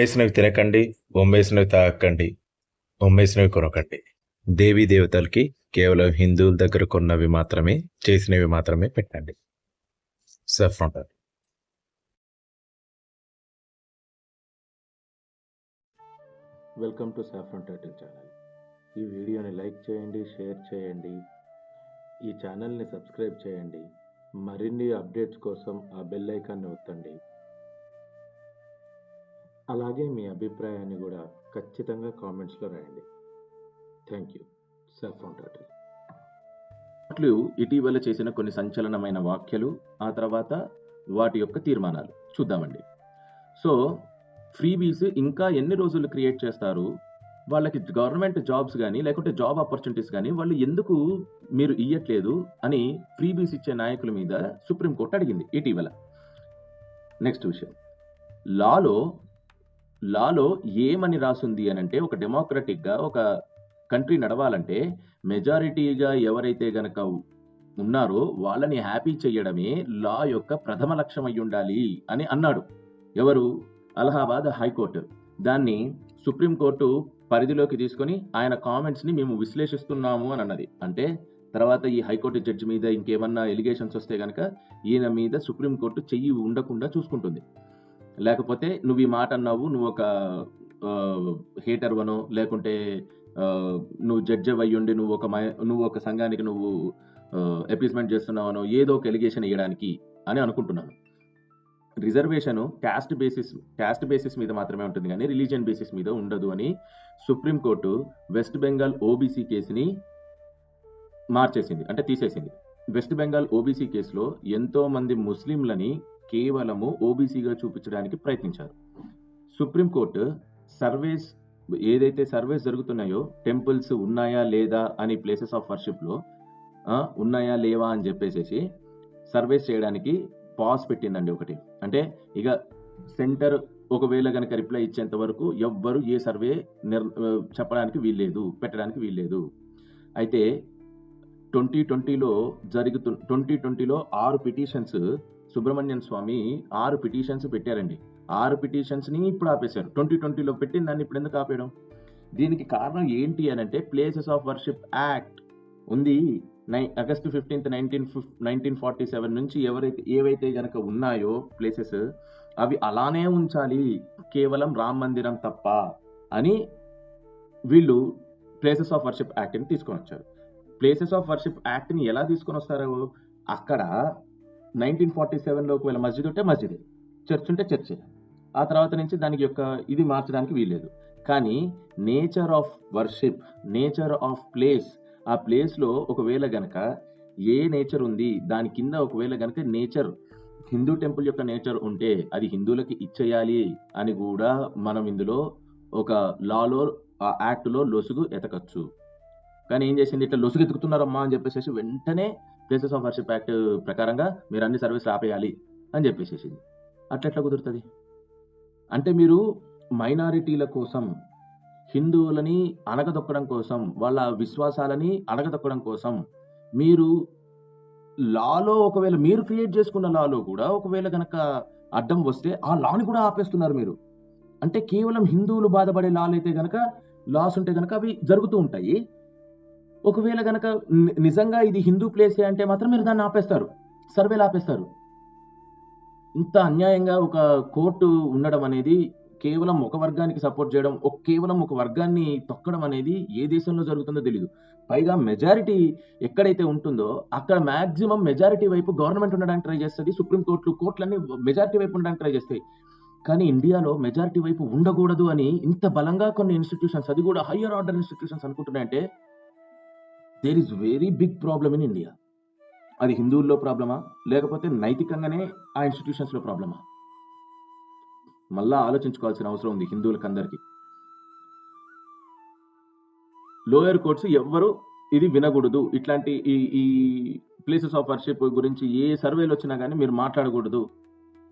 అమ్మేసినవి తినకండి, బొమ్మేసినవి తాగకండి, బొమ్మేసినవి కొనకండి. దేవీ దేవతలకి కేవలం హిందువుల దగ్గర కొన్నవి మాత్రమే, చేసినవి మాత్రమే పెట్టండి. Saffron turtle. Welcome to saffron turtle channel. ఈ వీడియోని లైక్ చేయండి, షేర్ చేయండి, ఈ ఛానల్ని సబ్స్క్రైబ్ చేయండి. మరిన్ని అప్డేట్స్ కోసం ఆ బెల్ ఐకాన్ని ఒత్తండి. అలాగే మీ అభిప్రాయాన్ని కూడా ఖచ్చితంగా కామెంట్స్లో రాయండి. Thank you. Saffron turtle. ఇటీవల చేసిన కొన్ని సంచలనమైన వ్యాఖ్యలు, ఆ తర్వాత వాటి యొక్క తీర్మానాలు చూద్దామండి. సో ఫ్రీబీస్ ఇంకా ఎన్ని రోజులు క్రియేట్ చేస్తారు, వాళ్ళకి గవర్నమెంట్ జాబ్స్ కానీ లేకుంటే జాబ్ ఆపర్చునిటీస్ కానీ వాళ్ళు ఎందుకు మీరు ఇయ్యట్లేదు అని ఫ్రీబీస్ ఇచ్చే నాయకుల మీద సుప్రీంకోర్టు అడిగింది ఇటీవల. నెక్స్ట్ విషయం, లాలో ఏమని రాసుంది అని అంటే, ఒక డెమోక్రటిక్గా ఒక కంట్రీ నడవాలంటే మెజారిటీగా ఎవరైతే గనక ఉన్నారో వాళ్ళని హ్యాపీ చేయడమే లా యొక్క ప్రథమ లక్ష్యం అయి ఉండాలి అని అన్నాడు. ఎవరు? అలహాబాద్ హైకోర్టు. దాన్ని సుప్రీంకోర్టు పరిధిలోకి తీసుకొని ఆయన కామెంట్స్ని మేము విశ్లేషిస్తున్నాము అని అన్నది. అంటే తర్వాత ఈ హైకోర్టు జడ్జి మీద ఇంకేమన్నా ఎలిగేషన్స్ వస్తే కనుక ఈయన మీద సుప్రీంకోర్టు చెయ్యి ఉండకుండా చూసుకుంటుంది. లేకపోతే నువ్వు ఈ మాట అన్నావు, నువ్వు ఒక హేటర్ వనో లేకుంటే నువ్వు జడ్జి అయ్యుండి నువ్వు ఒక సంఘానికి నువ్వు అపీస్మెంట్ చేస్తున్నావనో ఏదో ఒక ఎలిగేషన్ వేయడానికి అని అనుకుంటున్నాను. రిజర్వేషన్ క్యాస్ట్ బేసిస్ మీద మాత్రమే ఉంటుంది కానీ రిలీజియన్ బేసిస్ మీద ఉండదు అని సుప్రీంకోర్టు వెస్ట్ బెంగాల్ ఓబీసీ కేసుని మార్చేసింది, అంటే తీసేసింది. వెస్ట్ బెంగాల్ ఓబీసీ కేసులో ఎంతో మంది ముస్లింలని కేవలము ఓబీసీగా చూపించడానికి ప్రయత్నించారు. సుప్రీంకోర్టు ఏదైతే సర్వేస్ జరుగుతున్నాయో, టెంపుల్స్ ఉన్నాయా లేదా అని ప్లేసెస్ ఆఫ్ వర్షిప్లో ఉన్నాయా లేవా అని చెప్పేసి సర్వేస్ చేయడానికి పాస్ పెట్టిందండి ఒకటి. అంటే ఇక సెంటర్ ఒకవేళ కనుక రిప్లై ఇచ్చేంత వరకు ఎవ్వరు ఏ సర్వే చెప్పడానికి వీల్లేదు, పెట్టడానికి వీల్లేదు. అయితే 2020లో 6 పిటిషన్స్ సుబ్రహ్మణ్యం స్వామి 6 పిటిషన్స్ పెట్టారండి. 6 పిటిషన్స్ని ఇప్పుడు ఆపేశారు. 2020లో పెట్టిన దాన్ని ఇప్పుడు ఎందుకు ఆపేయడం? దీనికి కారణం ఏంటి అని అంటే, ప్లేసెస్ ఆఫ్ వర్షిప్ యాక్ట్ ఉంది. ఆగస్టు 15, 1947 నుంచి ఏవైతే గనక ఉన్నాయో ప్లేసెస్ అవి అలానే ఉంచాలి, కేవలం రామ్ మందిరం తప్ప అని వీళ్ళు ప్లేసెస్ ఆఫ్ వర్షిప్ యాక్ట్ని తీసుకొని వచ్చారు. ప్లేసెస్ ఆఫ్ వర్షిప్ యాక్ట్ని ఎలా తీసుకొని వస్తారు? అక్కడ 1947లో ఒకవేళ మస్జిద్ ఉంటే మస్జిదే, చర్చ్ ఉంటే చర్చే. ఆ తర్వాత నుంచి దానికి యొక్క ఇది మార్చడానికి వీల్లేదు. కానీ nature of worship, nature of place, ఆ ప్లేస్లో ఒకవేళ గనక ఏ నేచర్ ఉంది, దాని కింద ఒకవేళ గనక నేచర్ హిందూ టెంపుల్ యొక్క నేచర్ ఉంటే అది హిందువులకి ఇచ్చేయాలి అని కూడా మనం ఇందులో ఒక లాలో, ఆ యాక్ట్లో లొసుగు ఎతకచ్చు. కానీ ఏం చేసింది, ఇట్లా లొసుగు ఎతుకుతున్నారమ్మా అని చెప్పేసి వెంటనే ప్లేసెస్ ఆఫ్ వర్షిప్ యాక్ట్ ప్రకారంగా మీరు అన్ని సర్వీసులు ఆపేయాలి అని చెప్పేసేసింది. అట్లెట్లా కుదురుతుంది? అంటే మీరు మైనారిటీల కోసం, హిందువులని అణగదొక్కడం కోసం, వాళ్ళ విశ్వాసాలని అణగదొక్కడం కోసం మీరు లాలో ఒకవేళ మీరు క్రియేట్ చేసుకున్న లాలో కూడా ఒకవేళ గనక అడ్డం వస్తే ఆ లాని కూడా ఆపేస్తున్నారు మీరు. అంటే కేవలం హిందువులు బాధపడే లాస్ ఉంటే గనక అవి జరుగుతూ ఉంటాయి. ఒకవేళ గనక నిజంగా ఇది హిందూ ప్లేసే అంటే మాత్రం మీరు దాన్ని ఆపేస్తారు, సర్వేలు ఆపేస్తారు. ఇంత అన్యాయంగా ఒక కోర్టు ఉండడం అనేది, కేవలం ఒక వర్గానికి సపోర్ట్ చేయడం, కేవలం ఒక వర్గాన్ని తొక్కడం అనేది ఏ దేశంలో జరుగుతుందో తెలియదు. పైగా మెజారిటీ ఎక్కడైతే ఉంటుందో అక్కడ మాక్సిమం మెజారిటీ వైపు గవర్నమెంట్ ఉండడానికి ట్రై చేస్తుంది. కోర్టులన్నీ మెజారిటీ వైపు ఉండడానికి ట్రై చేస్తాయి. కానీ ఇండియాలో మెజారిటీ వైపు ఉండకూడదు అని ఇంత బలంగా కొన్ని ఇన్స్టిట్యూషన్స్, అది కూడా హయ్యర్ ఆర్డర్ ఇన్స్టిట్యూషన్స్ అనుకుంటున్నాయంటే there is very big problem in India. అది హిందువుల్లో ప్రాబ్లమా లేకపోతే నైతికంగానే ఆ ఇన్స్టిట్యూషన్స్లో ప్రాబ్లమా? మళ్ళా ఆలోచించుకోవాల్సిన అవసరం ఉంది హిందువులకు అందరికీ. లోయర్ కోర్ట్స్ ఎవ్వరు ఇది వినకూడదు, ఇట్లాంటి ఈ ప్లేసెస్ ఆఫ్ వర్షిప్ గురించి ఏ సర్వేలు వచ్చినా కానీ మీరు మాట్లాడకూడదు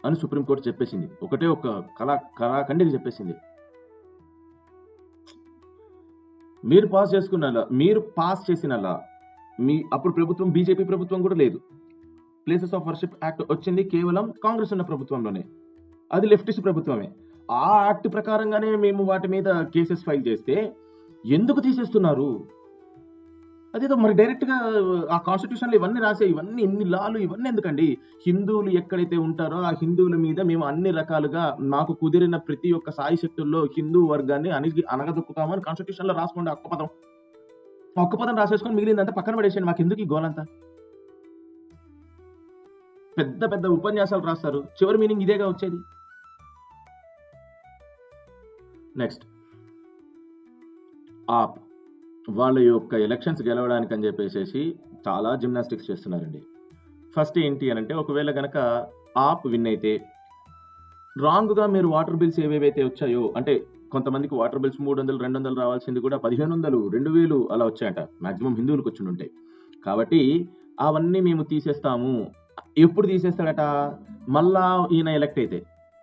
అని సుప్రీంకోర్టు చెప్పేసింది. ఒకటే ఒక కళాఖండికి చెప్పేసింది. మీరు పాస్ చేసిన లా, అప్పుడు ప్రభుత్వం బీజేపీ ప్రభుత్వం కూడా లేదు. ప్లేసెస్ ఆఫ్ వర్షిప్ యాక్ట్ వచ్చింది కేవలం కాంగ్రెస్ ఉన్న ప్రభుత్వంలోనే, అది లెఫ్టిస్ట్ ప్రభుత్వమే. ఆ యాక్ట్ ప్రకారంగానే మేము వాటి మీద కేసెస్ ఫైల్ చేస్తే ఎందుకు తీసేస్తున్నారు? అదేదో మరి డైరెక్ట్‌గా ఆ కాన్స్టిట్యూషన్‌లో ఇవన్నీ రాసే ఇవన్నీ ఇన్ని లాలు ఇవన్నీ ఎందుకండి? హిందువులు ఎక్కడైతే ఉంటారో ఆ హిందువుల మీద మేము అన్ని రకాలుగా మాకు కుదిరిన ప్రతి ఒక్క సాయశక్తుల్లో హిందూ వర్గాన్ని అణగదొక్కుతామని కాన్స్టిట్యూషన్‌లో రాసుకోండి ఆ ఒక్క పదం. ఆ ఒక్క పదం రాసేసుకొని మిగిలిందంతా పక్కన పడేసేయండి. మాకెందుకు ఈ గోలంతా? పెద్ద పెద్ద ఉపన్యాసాలు రాస్తారు. చివరి మీనింగ్ ఇదేగా వచ్చేది. నెక్స్ట్ ఆప్ వాళ్ళ యొక్క ఎలక్షన్స్ గెలవడానికి అని చెప్పేసేసి చాలా జిమ్నాస్టిక్స్ చేస్తున్నారండి. ఫస్ట్ ఏంటి అనంటే ఒకవేళ గనక ఆప్ విన్ అయితే రాంగ్‌గా మీరు వాటర్ బిల్స్ ఏవేవైతే వచ్చాయో అంటే కొంతమందికి వాటర్ బిల్స్ 300, 200 రావాల్సింది కూడా 1500, 2000 అలా వచ్చాయంట. మాక్సిమం హిందువులకు వచ్చుండుంటాయి. కాబట్టి అవన్నీ మేము తీసేస్తాము. ఎప్పుడు తీసేస్తాడట? మళ్ళా ఈయన ఎలక్ట్ అయితే.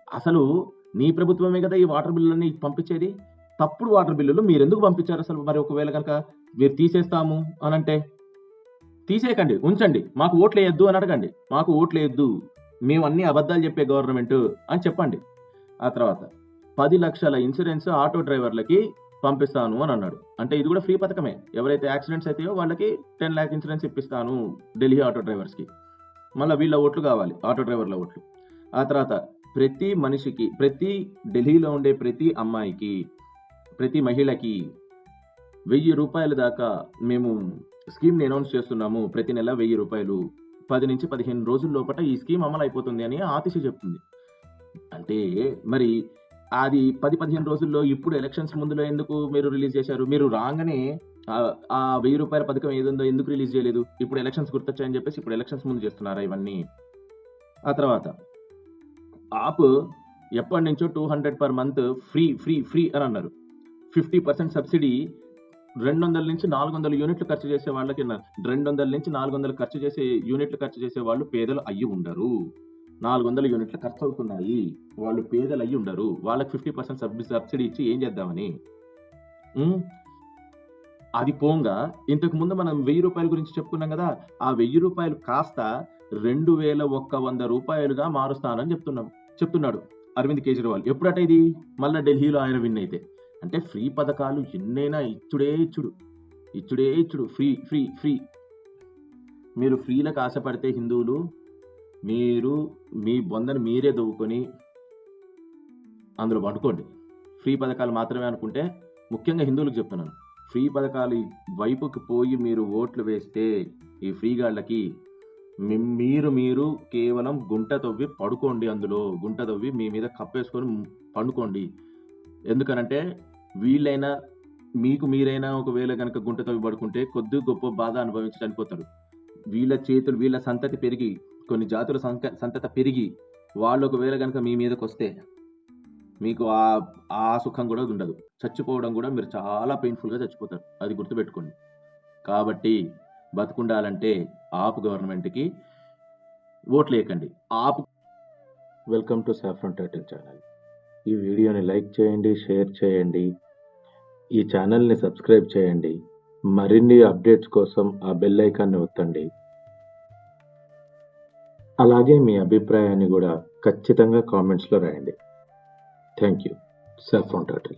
అసలు నీ ప్రభుత్వమే కదా ఈ వాటర్ బిల్లులన్నీ పంపించేది. తప్పుడు వాటర్ బిల్లులు మీరెందుకు పంపించారు అసలు? మరి ఒకవేళ గనక మీరు తీసేస్తాము అనంటే? తీసేయకండి. ఉంచండి. మాకు ఓట్లేయొద్దు అని అడగండి. మాకు ఓట్లేయొద్దు. మేము అన్ని అబద్ధాలు చెప్పే గవర్నమెంట్ అని చెప్పండి. ఆ తర్వాత 10 లక్షల ఇన్సూరెన్స్ ఆటో డ్రైవర్లకి పంపిస్తాను అని అన్నాడు. అంటే ఇది కూడా ఫ్రీ పథకమే. ఎవరైతే యాక్సిడెంట్స్ అయితాయో వాళ్ళకి 10 లాక్ ఇన్సూరెన్స్ ఇప్పిస్తాను ఢిల్లీ ఆటో డ్రైవర్స్‌కి. మళ్ళా వీళ్ళ ఓట్లు కావాలి ఆటో డ్రైవర్ల ఓట్లు. ఆ తర్వాత ప్రతి మనిషికి, ప్రతి ఢిల్లీలో ఉండే ప్రతి అమ్మాయికి, ప్రతి మహిళకి ₹1000 దాకా మేము స్కీమ్‌ని అనౌన్స్ చేస్తున్నాము. ప్రతి నెల ₹1000 10 నుంచి 15 రోజుల లోపట ఈ స్కీమ్ అమలు అయిపోతుంది అని ఆర్టీసీ చెప్తుంది. అంటే మరి అది 10, 15 రోజుల్లో ఇప్పుడు ఎలక్షన్స్ ముందులో ఎందుకు మీరు రిలీజ్ చేశారు? మీరు రాంగనే ఆ ₹1000 పథకం ఏదుందో ఎందుకు రిలీజ్ చేయలేదు? ఇప్పుడు ఎలక్షన్స్ గుర్తొచ్చాయని చెప్పేసి ఇప్పుడు ఎలక్షన్స్ ముందు చేస్తున్నారా ఇవన్నీ? ఆ తర్వాత ఆప్ ఎప్పటినుంచో 200 పర్ మంత్ ఫ్రీ అని అన్నారు. 50% సబ్సిడీ 200 నుంచి 400 యూనిట్లు ఖర్చు చేసే వాళ్ళకి 200 నుంచి 400 ఖర్చు చేసే యూనిట్లు ఖర్చు చేసే వాళ్ళు పేదలు అయ్యి ఉండరు. 400 యూనిట్లు ఖర్చు అవుతున్నాయి. వాళ్ళు పేదలు అయ్యి ఉండరు. వాళ్ళకి 50% సబ్సిడీ ఇచ్చి ఏం చేద్దామని? అది పోంగా ఇంతకు ముందు మనం ₹1000 గురించి చెప్పుకున్నాం కదా! ఆ ₹1000 కాస్త ₹2100 మారుస్తానని చెప్తున్నాడు అరవింద్ కేజ్రీవాల్. ఎప్పుడట ఇది? మళ్ళా ఢిల్లీలో ఆయన విన్ అయితే. అంటే ఫ్రీ పథకాలు ఎన్నైనా ఇచ్చుడే ఇచ్చుడు. ఫ్రీ. మీరు ఫ్రీలకు ఆశపడితే హిందువులు మీరు మీ బొందను మీరే దవ్వుకొని అందులో పడుకోండి. ఫ్రీ పథకాలు మాత్రమే అనుకుంటే ముఖ్యంగా హిందువులకు చెప్తున్నాను. ఫ్రీ పథకాలు వైపుకి పోయి మీరు ఓట్లు వేస్తే ఈ ఫ్రీ గాళ్ళకి మీరు కేవలం గుంట తవ్వి పడుకోండి. అందులో గుంట తవ్వి మీ మీద కప్పేసుకొని పండుకోండి. ఎందుకనంటే వీళ్ళైనా మీకు మీరైనా ఒకవేళ గనక గుంట తవ్వి పడుకుంటే కొద్ది గొప్ప బాధ అనుభవించి చనిపోతారు. వీళ్ళ సంతతి పెరిగి కొన్ని జాతుల సంతతి పెరిగి వాళ్ళు ఒకవేళ గనక మీ మీదకి వస్తే మీకు ఆ సుఖం కూడా ఉండదు. చచ్చిపోవడం కూడా మీరు చాలా పెయిన్ఫుల్‌గా చచ్చిపోతారు. అది గుర్తుపెట్టుకోండి. కాబట్టి బతికుండాలంటే ఆప్ గవర్నమెంట్‌కి ఓట్లేయకండి. ఆప్ welcome to saffron title channel. ఈ వీడియోని లైక్ చేయండి, షేర్ చేయండి. ఈ ఛానల్ని సబ్స్క్రైబ్ చేయండి. మరిన్ని అప్డేట్స్ కోసం ఆ బెల్ ఐకాన్ని ఒత్తండి. అలాగే మీ అభిప్రాయాన్ని కూడా ఖచ్చితంగా కామెంట్స్‌లో రాయండి. Thank you. Saffron title.